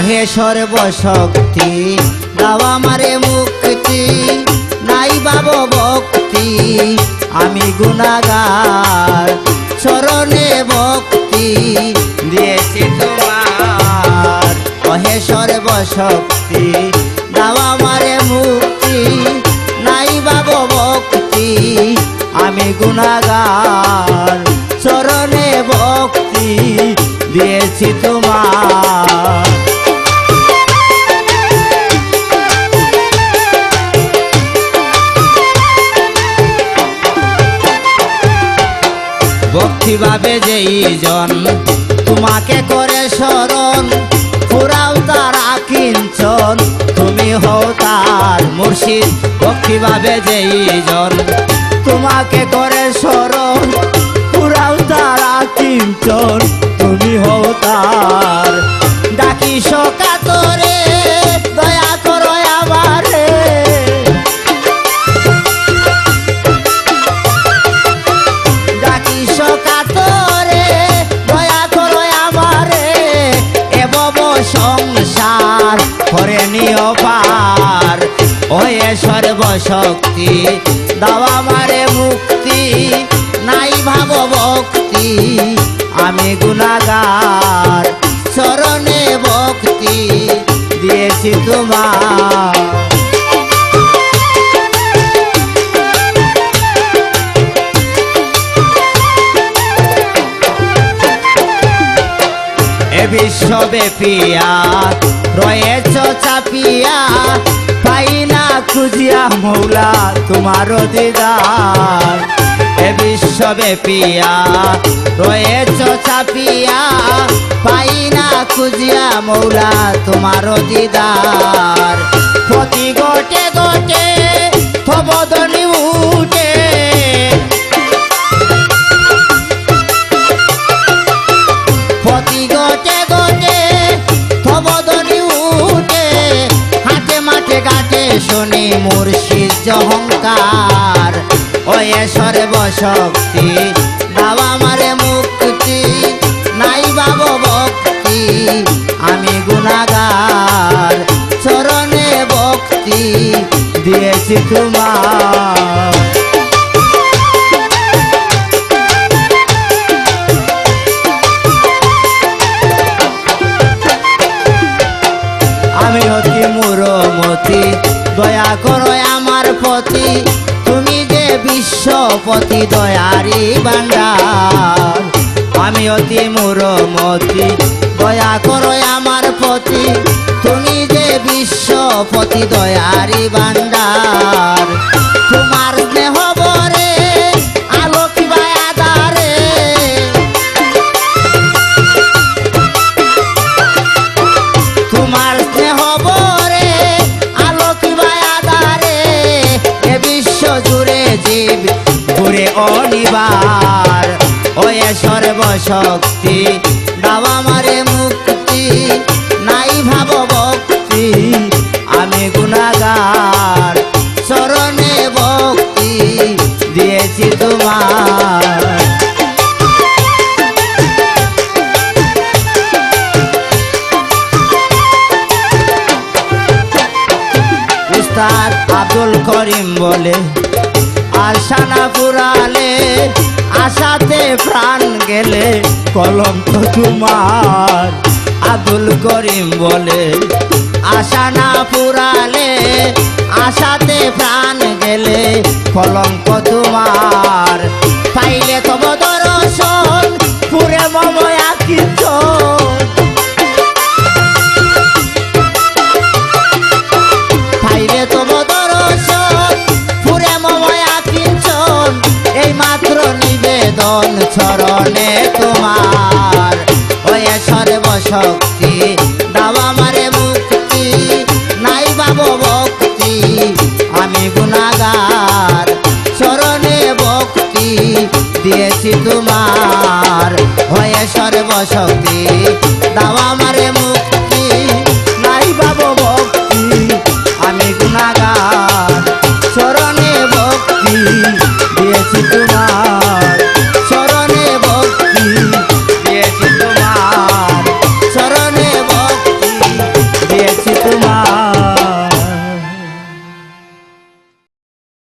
ওহে সর্বশক্তি দাও আমারে মুক্তি, নাই বাব ভক্তি আমি গুনাহগার, চরণে ভক্তি দিয়েছি তোমার। ওহে সর্বশক্তি দাও আমারে মুক্তি, নাই বাব ভক্তি আমি গুনাহগার, চরণে ভক্তি দিয়েছি তোমার। ভক্তি ভাবে যেই জন তোমাকে করে শরণ, পুরাও তার আকিঞ্চন তুমি হও তার মুর্শিদ। ভক্তি ভাবে যেই জন তোমাকে করে শরণ, পুরাও তার আকিঞ্চন তুমি হও তার। ডাকি সকাতরে দয়া করো আমারে, ডাকি সকাতরে দয়া করো আমারে, এবব সংসার করে নিও পার। ওহে সর্বশক্তি দাও আমারে মুক্তি, নাই ভাব ভক্তি আমি গুনাহগার, চরণে ভক্তি দিয়েছি তোমার। এ বিশ্বব্যাপিয়া রয়েছ চাপিয়া, পাই না খুঁজিয়া মৌলা তোমার দিদার। এ বিশ্বব্যাপিয়া রয়েছ চাপিয়া, পাই না খুঁজিয়া মৌলা তোমার দিদার। প্রতি গোটে গোটে থবদনি উঠে, প্রতি গোটে গোটে থবদনি উঠে, হাটে মাঠে ঘাটে শুনি মুর্শিদ অহংকার। ওহে সর্বশক্তি দাও আমারে মুক্তি, নাই বাব ভক্তি আমি গুনাহগার, চরণে ভক্তি দিয়েছি তোমার। আমি অতি মূঢ়মতি দয়া করো আমার প্রতি, তুমি যে বিশ্বপতি দয়ারি ভান্ডার। আমি অতি মূঢ়মতি দয়া করো আমার প্রতি, তুমি যে বিশ্বপতি দয়ারি ভান্ডার। তোমার স্নেহ বরে আলোক বায়াদারে, তোমার স্নেহ বরে আলোক বায়াদারে, এ বিশ্ব জুড়ে জীব ঘুরে অনিবার। ওহে সর্বশক্তি দাও আমারে মুক্তি, নাই ভাব ভক্তি আমি গুনাহগার, চরণে ভক্তি দিয়েছি তোমার। উস্তাদ আব্দুল করিম বলে আশা না পুরালে, আশাতে প্রাণ গেলে কলঙ্ক তোমার। আব্দুল করিম বলে আশা না পুরালে, আশাতে প্রাণ গেলে কলঙ্ক তোমার। পাইলে তব দর্শন পুরে মময়া কিঞ্চন, পাইলে তব দর্শন পুরে মময়া কিঞ্চন, এই মাত্র নিবেদন চরণে তোমার। ওহে সর্বশক্তি দাও আমারে মুক্তি, নাই বাব ভক্তি আমি গুনাহগার, চরণে ভক্তি দিয়েছি তোমার। ওহে সর্বশক্তি দাও আমারে